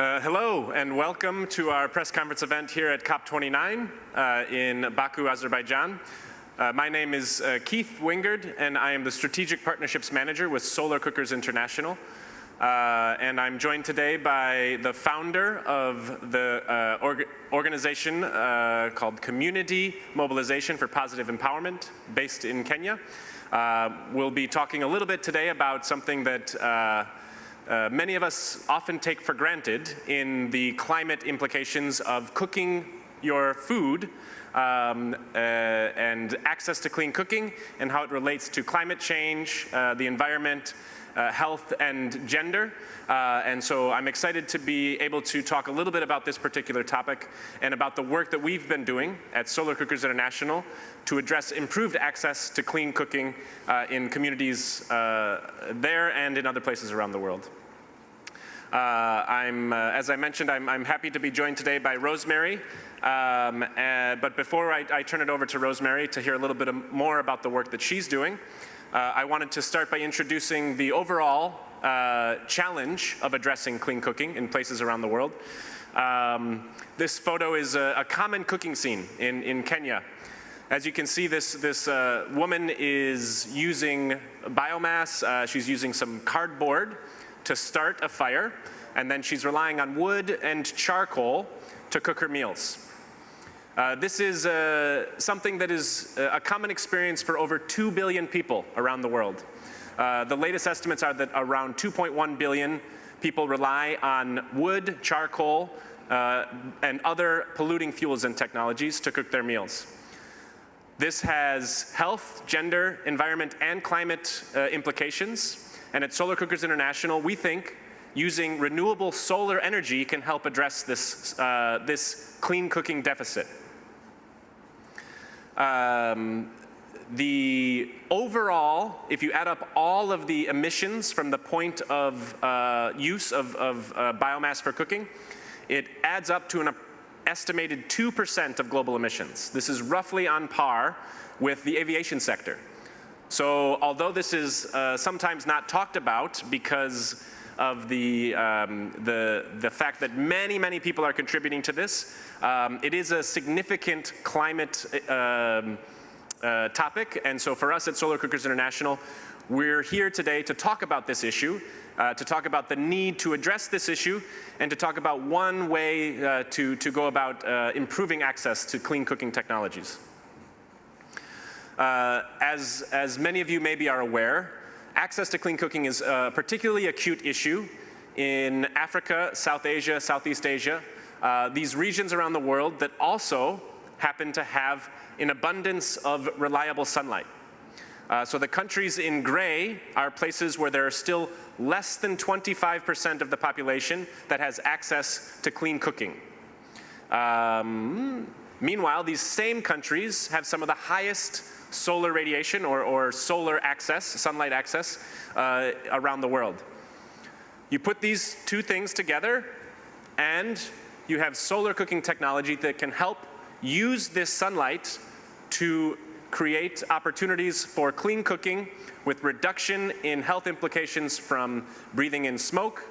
Hello and welcome to our press conference event here at COP29 in Baku, Azerbaijan. My name is Keith Wingard and I am the Strategic Partnerships Manager with Solar Cookers International. And I'm joined today by the founder of the organization called Community Mobilization for Positive Empowerment, based in Kenya. We'll be talking a little bit today about something that many of us often take for granted in the climate implications of cooking your food and access to clean cooking and how it relates to climate change, the environment, health and gender. And so I'm excited to be able to talk a little bit about this particular topic and about the work that we've been doing at Solar Cookers International to address improved access to clean cooking in communities there and in other places around the world. As I mentioned, I'm happy to be joined today by Rosemary. But before I turn it over to Rosemary to hear a little bit more about the work that she's doing, I wanted to start by introducing the overall challenge of addressing clean cooking in places around the world. This photo is a common cooking scene in Kenya. As you can see, this woman is using biomass. She's using some cardboard to start a fire, and then she's relying on wood and charcoal to cook her meals. This is something that is a common experience for over 2 billion people around the world. The latest estimates are that around 2.1 billion people rely on wood, charcoal, and other polluting fuels and technologies to cook their meals. This has health, gender, environment, and climate implications. And at Solar Cookers International, we think using renewable solar energy can help address this, this clean cooking deficit. The overall, if you add up all of the emissions from the point of use of biomass for cooking, it adds up to an estimated 2% of global emissions. This is roughly on par with the aviation sector. So although this is sometimes not talked about because of the fact that many people are contributing to this, it is a significant climate topic. And so for us at Solar Cookers International, we're here today to talk about this issue, to talk about the need to address this issue, and to talk about one way to go about improving access to clean cooking technologies. As many of you maybe are aware, access to clean cooking is a particularly acute issue in Africa, South Asia, Southeast Asia, these regions around the world that also happen to have an abundance of reliable sunlight. So the countries in gray are places where there are still less than 25% of the population that has access to clean cooking. Meanwhile, these same countries have some of the highest solar radiation or solar access, sunlight access, around the world. You put these two things together and you have solar cooking technology that can help use this sunlight to create opportunities for clean cooking with reduction in health implications from breathing in smoke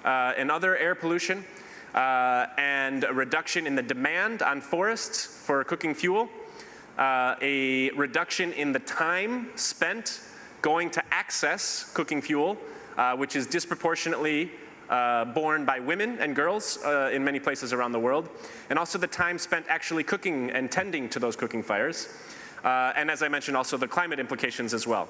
and other air pollution, and a reduction in the demand on forests for cooking fuel, a reduction in the time spent going to access cooking fuel, which is disproportionately borne by women and girls in many places around the world, and also the time spent actually cooking and tending to those cooking fires, and as I mentioned, also the climate implications as well.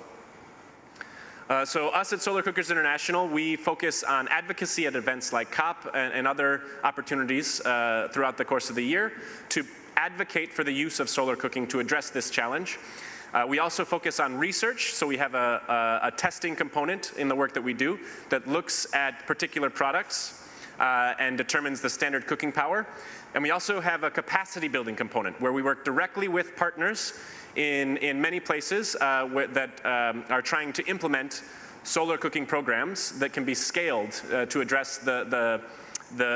So us at Solar Cookers International, we focus on advocacy at events like COP and other opportunities throughout the course of the year to advocate for the use of solar cooking to address this challenge. We also focus on research, so we have a testing component in the work that we do that looks at particular products and determines the standard cooking power. And we also have a capacity building component where we work directly with partners in many places that are trying to implement solar cooking programs that can be scaled to address the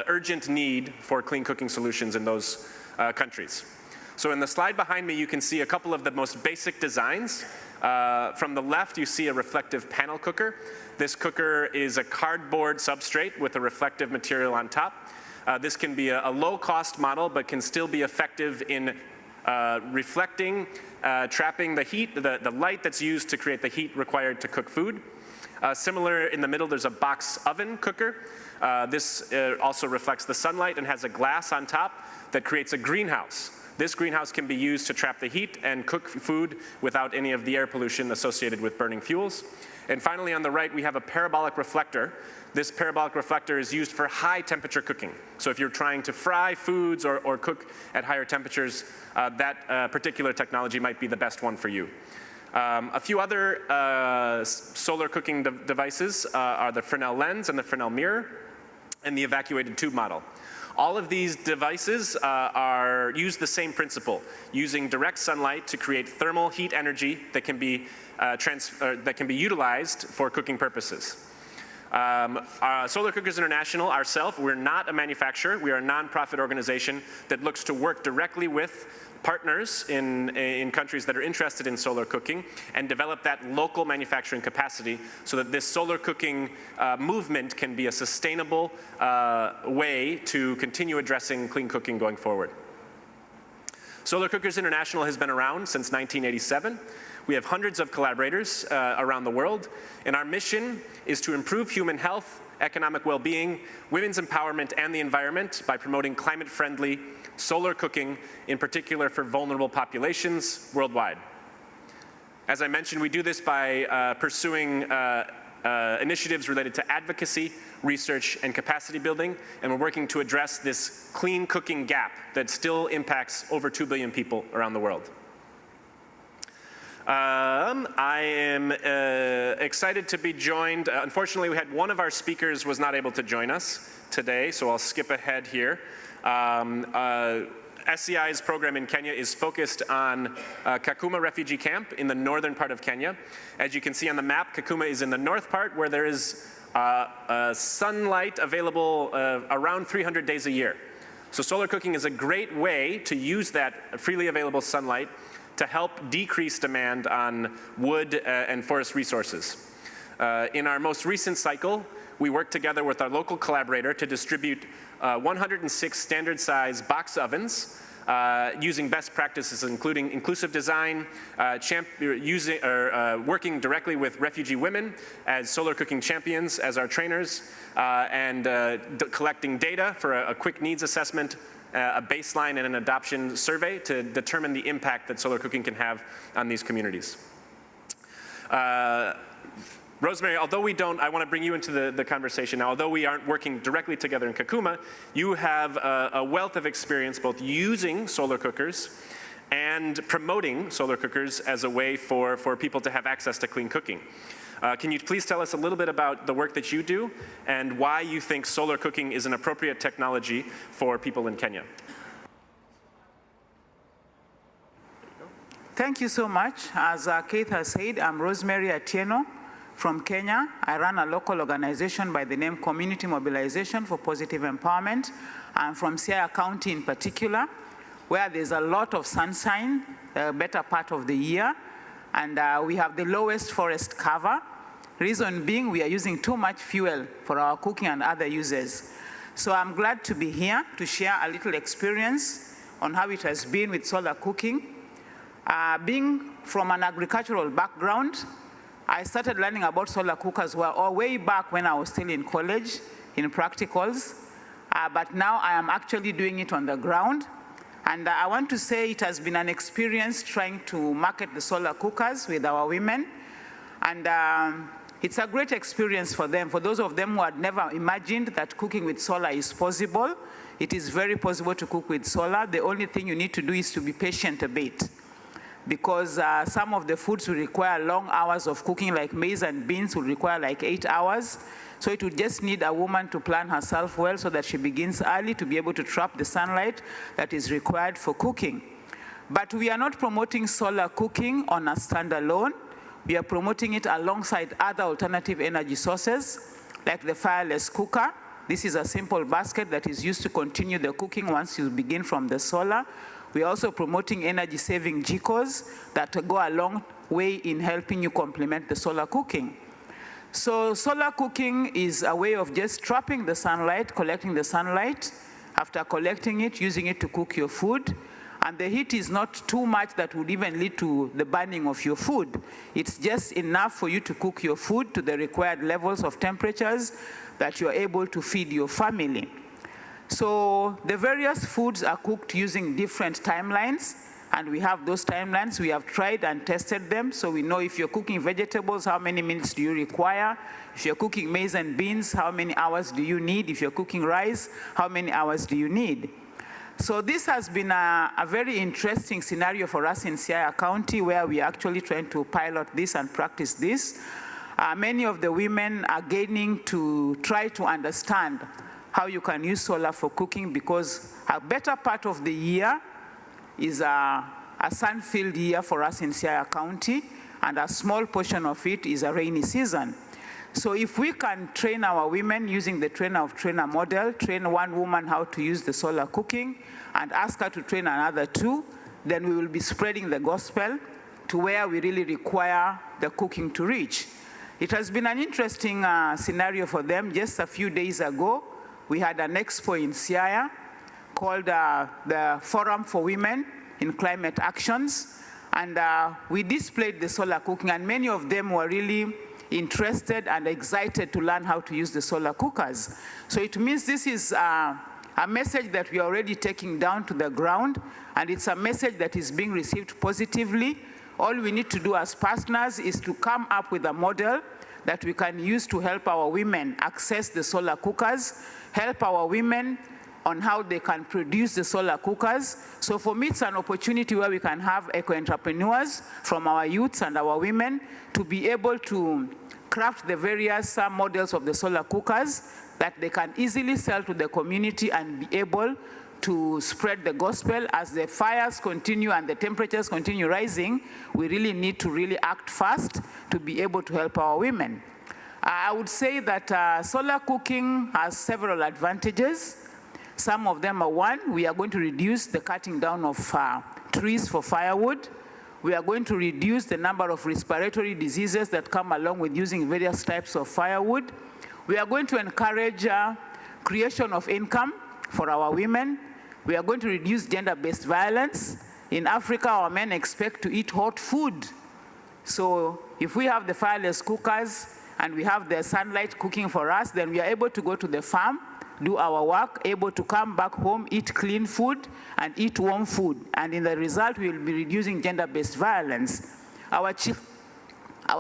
urgent need for clean cooking solutions in those countries. So in the slide behind me, you can see a couple of the most basic designs From the left, you see a reflective panel cooker. This cooker is a cardboard substrate with a reflective material on top. This can be a low-cost model, but can still be effective in reflecting, trapping the heat, the light that's used to create the heat required to cook food. Similar in the middle, there's a box oven cooker. This also reflects the sunlight and has a glass on top that creates a greenhouse. This greenhouse can be used to trap the heat and cook food without any of the air pollution associated with burning fuels. And finally, on the right, we have a parabolic reflector. This parabolic reflector is used for high temperature cooking. So if you're trying to fry foods or cook at higher temperatures, that particular technology might be the best one for you. A few other solar cooking devices are the Fresnel lens and the Fresnel mirror, and the evacuated tube model. All of these devices use the same principle, using direct sunlight to create thermal heat energy that can be utilized for cooking purposes. Solar Cookers International, ourselves, we're not a manufacturer. We are a nonprofit organization that looks to work directly with partners in countries that are interested in solar cooking and develop that local manufacturing capacity so that this solar cooking movement can be a sustainable way to continue addressing clean cooking going forward. Solar Cookers International has been around since 1987. We have hundreds of collaborators around the world, and our mission is to improve human health, economic well-being, women's empowerment, and the environment by promoting climate-friendly solar cooking, in particular for vulnerable populations worldwide. As I mentioned, we do this by pursuing initiatives related to advocacy, research, and capacity building, and we're working to address this clean cooking gap that still impacts over 2 billion people around the world. I am excited to be joined. Unfortunately, we had one of our speakers was not able to join us today, so I'll skip ahead here. SCI's program in Kenya is focused on Kakuma refugee camp in the northern part of Kenya. As you can see on the map, Kakuma is in the north part where there is sunlight available around 300 days a year. So solar cooking is a great way to use that freely available sunlight to help decrease demand on wood and forest resources. In our most recent cycle, we worked together with our local collaborator to distribute 106 standard-size box ovens using best practices, including inclusive design, working directly with refugee women as solar cooking champions as our trainers, and collecting data for a quick needs assessment, a baseline and an adoption survey to determine the impact that solar cooking can have on these communities. Rosemary, although we don't, I want to bring you into the conversation now. Although we aren't working directly together in Kakuma, you have a wealth of experience both using solar cookers and promoting solar cookers as a way for people to have access to clean cooking. Can you please tell us a little bit about the work that you do and why you think solar cooking is an appropriate technology for people in Kenya? Thank you so much. As Keith has said, I'm Rosemary Atieno from Kenya. I run a local organization by the name Community Mobilization for Positive Empowerment. I'm from Siaya County in particular, where there's a lot of sunshine, the better part of the year, and we have the lowest forest cover. Reason being, we are using too much fuel for our cooking and other uses. So I'm glad to be here to share a little experience on how it has been with solar cooking. Being from an agricultural background, I started learning about solar cookers way back when I was still in college, in practicals, but now I am actually doing it on the ground. And I want to say it has been an experience trying to market the solar cookers with our women. And it's a great experience for them. For those of them who had never imagined that cooking with solar is possible, it is very possible to cook with solar. The only thing you need to do is to be patient a bit, because some of the foods will require long hours of cooking, like maize and beans will require like 8 hours. So it would just need a woman to plan herself well so that she begins early to be able to trap the sunlight that is required for cooking. But we are not promoting solar cooking on a standalone. We are promoting it alongside other alternative energy sources, like the fireless cooker. This is a simple basket that is used to continue the cooking once you begin from the solar. We are also promoting energy-saving jikos that go along way in helping you complement the solar cooking. So solar cooking is a way of just trapping the sunlight, collecting the sunlight. After collecting it, using it to cook your food. And the heat is not too much that would even lead to the burning of your food. It's just enough for you to cook your food to the required levels of temperatures that you're able to feed your family. So the various foods are cooked using different timelines, and we have those timelines. We have tried and tested them, so we know if you're cooking vegetables, how many minutes do you require? If you're cooking maize and beans, how many hours do you need? If you're cooking rice, how many hours do you need? So this has been a very interesting scenario for us in SCI County, where we are actually trying to pilot this and practice this. Many of the women are gaining to try to understand how you can use solar for cooking, because a better part of the year is a sun-filled year for us in SCI County, and a small portion of it is a rainy season. So if we can train our women using the trainer of trainer model, train one woman how to use the solar cooking, and ask her to train another two, then we will be spreading the gospel to where we really require the cooking to reach. It has been an interesting scenario for them. Just a few days ago, we had an expo in SCI called the Forum for Women in Climate Actions, and we displayed the solar cooking, and many of them were really interested and excited to learn how to use the solar cookers. So it means this is a message that we are already taking down to the ground, and it's a message that is being received positively. All we need to do as partners is to come up with a model that we can use to help our women access the solar cookers, help our women on how they can produce the solar cookers. So for me, it's an opportunity where we can have eco-entrepreneurs from our youths and our women to be able to craft the various models of the solar cookers that they can easily sell to the community and be able to spread the gospel. As the fires continue and the temperatures continue rising, we really need to really act fast to be able to help our women. I would say that solar cooking has several advantages. Some of them are: one, we are going to reduce the cutting down of trees for firewood. We are going to reduce the number of respiratory diseases that come along with using various types of firewood. We are going to encourage creation of income for our women. We are going to reduce gender-based violence. In Africa, our men expect to eat hot food. So if we have the fireless cookers and we have the sunlight cooking for us, then we are able to go to the farm, do our work, able to come back home, eat clean food, and eat warm food. And in the result, we will be reducing gender-based violence. Our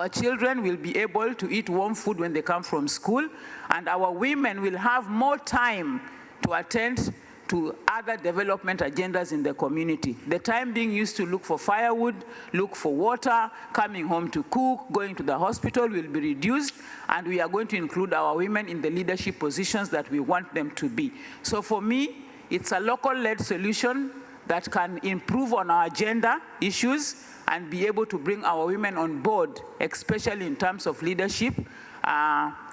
children will be able to eat warm food when they come from school, and our women will have more time to attend to other development agendas in the community. The time being used to look for firewood, look for water, coming home to cook, going to the hospital will be reduced, and we are going to include our women in the leadership positions that we want them to be. So for me, it's a local-led solution that can improve on our gender issues and be able to bring our women on board, especially in terms of leadership,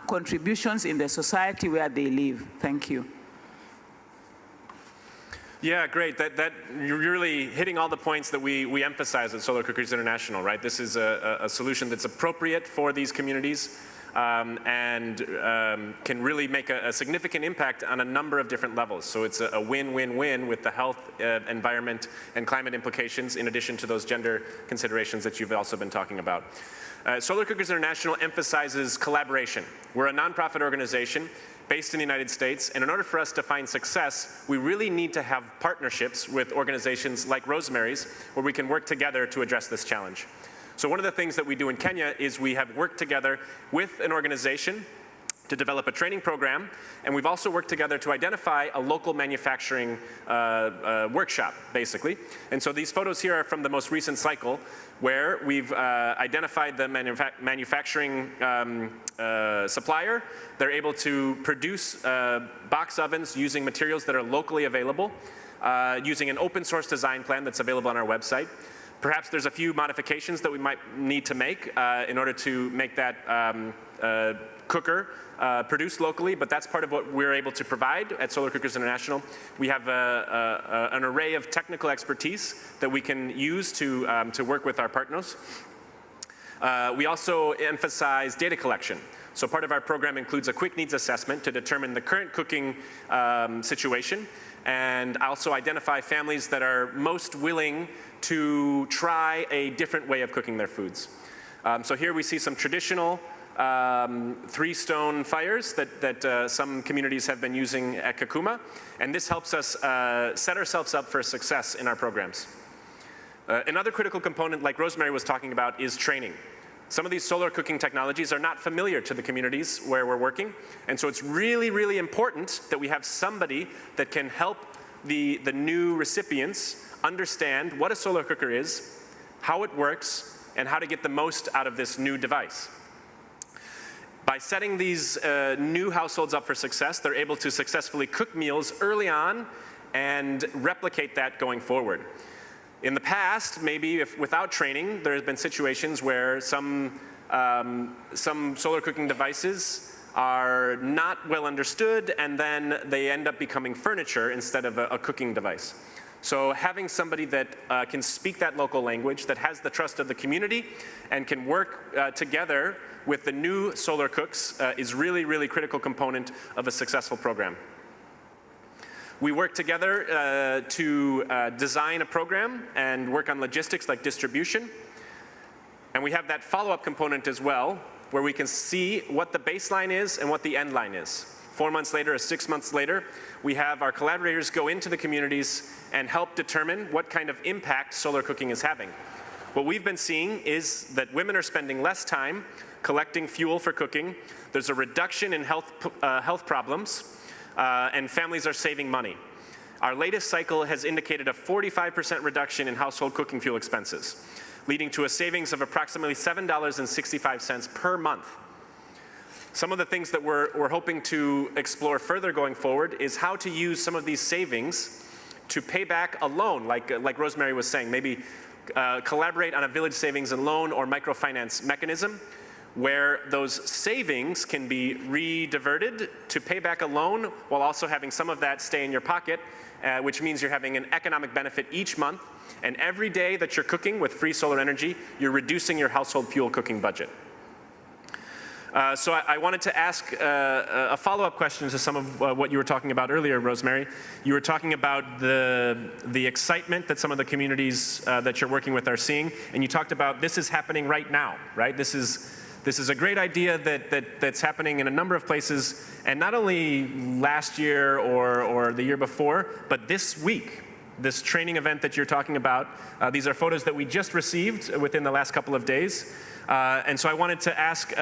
contributions in the society where they live. Thank you. Yeah, great. You're really hitting all the points that we emphasize at Solar Cookers International, right? This is a solution that's appropriate for these communities and can really make a significant impact on a number of different levels. So it's a win-win-win with the health, environment, and climate implications, in addition to those gender considerations that you've also been talking about. Solar Cookers International emphasizes collaboration. We're a nonprofit organization based in the United States, and in order for us to find success, we really need to have partnerships with organizations like Rosemary's, where we can work together to address this challenge. So one of the things that we do in Kenya is we have worked together with an organization to develop a training program, and we've also worked together to identify a local manufacturing workshop, basically. And so these photos here are from the most recent cycle, where we've identified the manufacturing supplier. They're able to produce box ovens using materials that are locally available, using an open source design plan that's available on our website. Perhaps there's a few modifications that we might need to make in order to make that cooker produced locally, but that's part of what we're able to provide at Solar Cookers International. We have an array of technical expertise that we can use to work with our partners. We also emphasize data collection. So part of our program includes a quick needs assessment to determine the current cooking situation, and also identify families that are most willing to try a different way of cooking their foods. So here we see some traditional 3-stone fires that some communities have been using at Kakuma, and this helps us set ourselves up for success in our programs. Another critical component, like Rosemary was talking about, is training. Some of these solar cooking technologies are not familiar to the communities where we're working, and so it's really, really important that we have somebody that can help the new recipients understand what a solar cooker is, how it works, and how to get the most out of this new device. By setting these new households up for success, they're able to successfully cook meals early on and replicate that going forward. In the past, maybe if without training, there have been situations where some solar cooking devices are not well understood, and then they end up becoming furniture instead of a cooking device. So having somebody that can speak that local language, that has the trust of the community, and can work together with the new solar cooks is really, really critical component of a successful program. We work together to design a program and work on logistics like distribution. And we have that follow-up component as well, where we can see what the baseline is and what the end line is. 4 months later or 6 months later, we have our collaborators go into the communities and help determine what kind of impact solar cooking is having. What we've been seeing is that women are spending less time collecting fuel for cooking. There's a reduction in health problems. And families are saving money. Our latest cycle has indicated a 45% reduction in household cooking fuel expenses, leading to a savings of approximately $7.65 per month. Some of the things that we're hoping to explore further going forward is how to use some of these savings to pay back a loan, like Rosemary was saying, maybe collaborate on a village savings and loan or microfinance mechanism, where those savings can be re-diverted to pay back a loan while also having some of that stay in your pocket, which means you're having an economic benefit each month. And every day that you're cooking with free solar energy, you're reducing your household fuel cooking budget. So I wanted to ask a follow-up question to some of what you were talking about earlier, Rosemary. You were talking about the excitement that some of the communities that you're working with are seeing, and you talked about this is happening right now, right? This is a great idea that's happening in a number of places, and not only last year or the year before, but this week, this training event that you're talking about. These are photos that we just received within the last couple of days. And so I wanted to ask,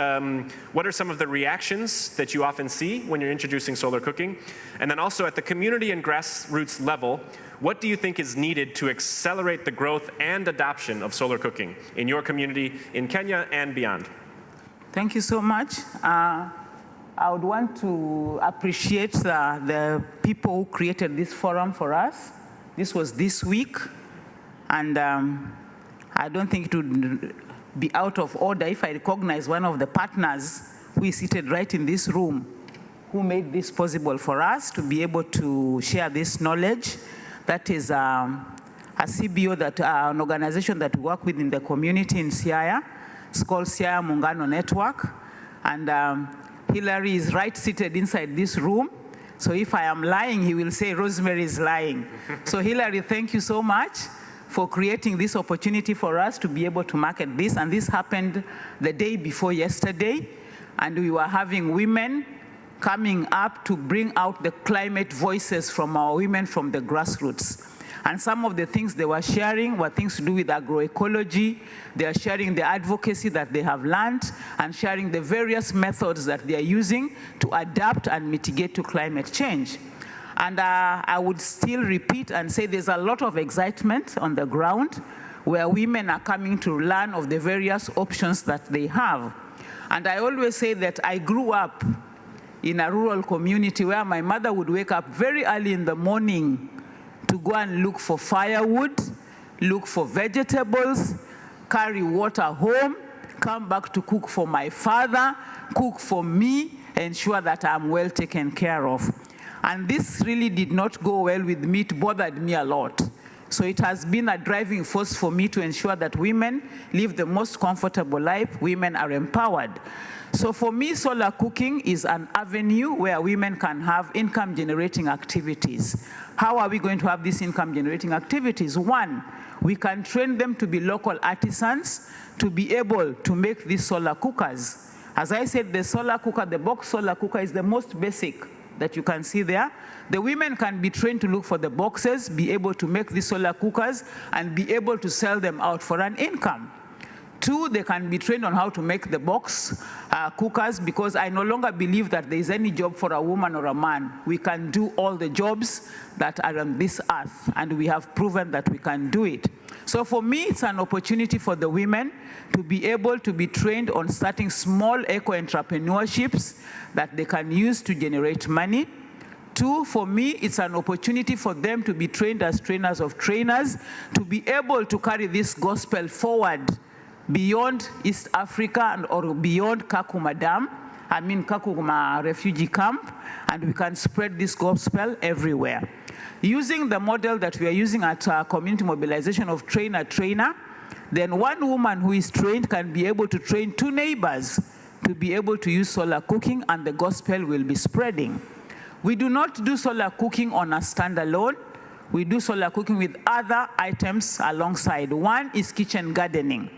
what are some of the reactions that you often see when you're introducing solar cooking? And then also at the community and grassroots level, what do you think is needed to accelerate the growth and adoption of solar cooking in your community in Kenya and beyond? Thank you so much. I would want to appreciate the people who created this forum for us. This was this week, and I don't think it would be out of order if I recognize one of the partners who is seated right in this room, who made this possible for us to be able to share this knowledge. That is a CBO, an organization that we work with in the community in Siaya. It's called Siaya Muungano Network, and Hillary is right seated inside this room. So if I am lying, he will say Rosemary is lying. So Hillary, thank you so much for creating this opportunity for us to be able to market this. And this happened the day before yesterday, and we were having women coming up to bring out the climate voices from our women from the grassroots. And some of the things they were sharing were things to do with agroecology. They are sharing the advocacy that they have learned and sharing the various methods that they are using to adapt and mitigate to climate change. And I would still repeat and say there's a lot of excitement on the ground where women are coming to learn of the various options that they have. And I always say that I grew up in a rural community where my mother would wake up very early in the morning to go and look for firewood, look for vegetables, carry water home, come back to cook for my father, cook for me, ensure that I'm well taken care of. And this really did not go well with me. It bothered me a lot, So it has been a driving force for me to ensure that women live the most comfortable life, women are empowered. So for me, solar cooking is an avenue where women can have income-generating activities. How are we going to have these income-generating activities? One, we can train them to be local artisans to be able to make these solar cookers. As I said, the solar cooker, the box solar cooker is the most basic that you can see there. The women can be trained to look for the boxes, be able to make these solar cookers, and be able to sell them out for an income. Two, they can be trained on how to make the box cookers, because I no longer believe that there is any job for a woman or a man. We can do all the jobs that are on this earth, and we have proven that we can do it. So for me, it's an opportunity for the women to be able to be trained on starting small eco-entrepreneurships that they can use to generate money. Two, for me, it's an opportunity for them to be trained as trainers of trainers, to be able to carry this gospel forward beyond East Africa or beyond Kakuma refugee camp, and we can spread this gospel everywhere. Using the model that we are using at community mobilization of trainer-trainer, then one woman who is trained can be able to train 2 neighbors to be able to use solar cooking, and the gospel will be spreading. We do not do solar cooking on a standalone. We do solar cooking with other items alongside. One is kitchen gardening,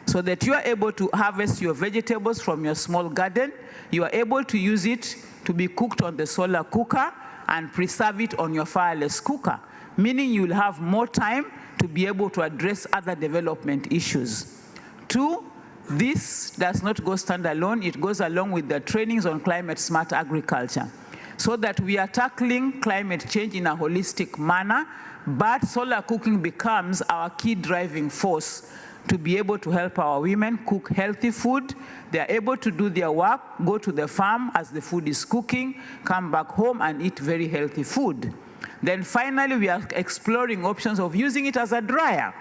so that you are able to harvest your vegetables from your small garden. You are able to use it to be cooked on the solar cooker and preserve it on your fireless cooker, meaning you'll have more time to be able to address other development issues. Two, this does not go standalone. It goes along with the trainings on climate smart agriculture, so that we are tackling climate change in a holistic manner, but solar cooking becomes our key driving force to be able to help our women cook healthy food. They are able to do their work, go to the farm as the food is cooking, come back home and eat very healthy food. Then finally, we are exploring options of using it as a dryer,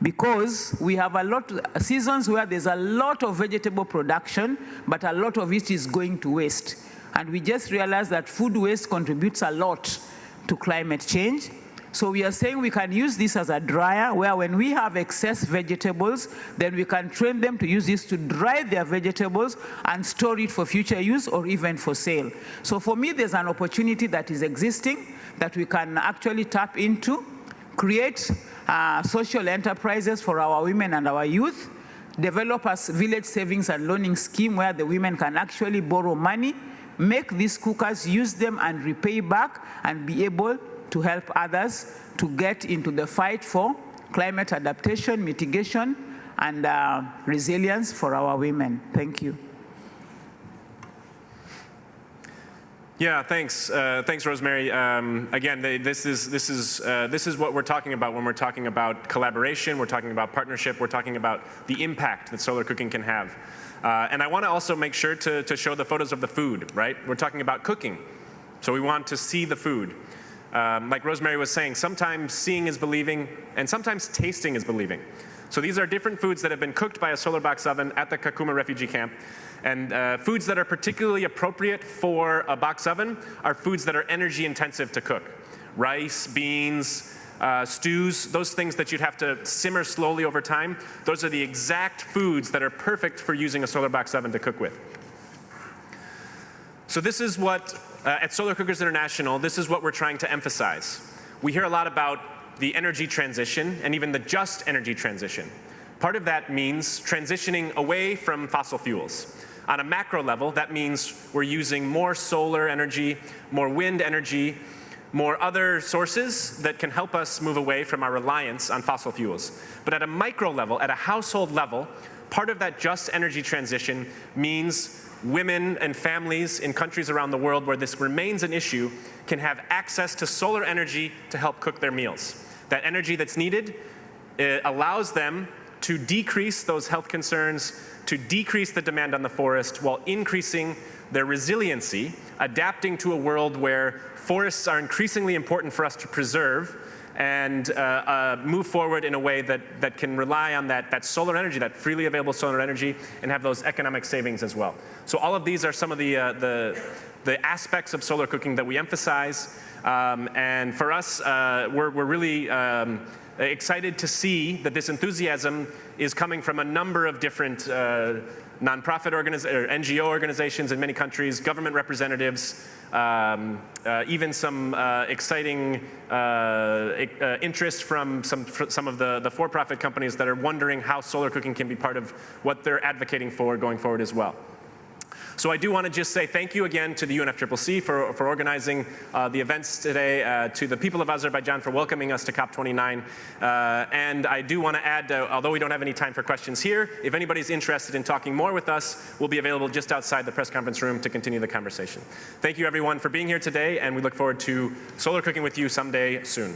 because we have a lot of seasons where there's a lot of vegetable production, but a lot of it is going to waste. And we just realized that food waste contributes a lot to climate change. So we are saying we can use this as a dryer, where when we have excess vegetables, then we can train them to use this to dry their vegetables and store it for future use or even for sale. So for me, there's an opportunity that is existing that we can actually tap into, create social enterprises for our women and our youth, develop a village savings and loaning scheme where the women can actually borrow money, make these cookers, use them and repay back, and be able to help others to get into the fight for climate adaptation, mitigation, and resilience for our women. Thank you. Yeah, thanks. Thanks, Rosemary. Again, this is what we're talking about when we're talking about collaboration, we're talking about partnership, we're talking about the impact that solar cooking can have. And I want to also make sure to show the photos of the food, right? We're talking about cooking, so we want to see the food. Like Rosemary was saying, sometimes seeing is believing, and sometimes tasting is believing. So these are different foods that have been cooked by a solar box oven at the Kakuma refugee camp. And foods that are particularly appropriate for a box oven are foods that are energy intensive to cook. Rice, beans, stews, those things that you'd have to simmer slowly over time, those are the exact foods that are perfect for using a solar box oven to cook with. So this is what, at Solar Cookers International, this is what we're trying to emphasize. We hear a lot about the energy transition and even the just energy transition. Part of that means transitioning away from fossil fuels. On a macro level, that means we're using more solar energy, more wind energy, more other sources that can help us move away from our reliance on fossil fuels. But at a micro level, at a household level, part of that just energy transition means women and families in countries around the world where this remains an issue can have access to solar energy to help cook their meals. That energy that's needed allows them to decrease those health concerns, to decrease the demand on the forest while increasing their resiliency, adapting to a world where forests are increasingly important for us to preserve and move forward in a way that can rely on that solar energy, that freely available solar energy, and have those economic savings as well. So all of these are some of the the aspects of solar cooking that we emphasize. And for us, we're really excited to see that this enthusiasm is coming from a number of different nonprofit NGO organizations in many countries, government representatives, even some exciting interest from some of the for-profit companies that are wondering how solar cooking can be part of what they're advocating for going forward as well. So I do want to just say thank you again to the UNFCCC for organizing the events today, to the people of Azerbaijan for welcoming us to COP29. And I do want to add, although we don't have any time for questions here, if anybody's interested in talking more with us, we'll be available just outside the press conference room to continue the conversation. Thank you everyone for being here today, and we look forward to solar cooking with you someday soon.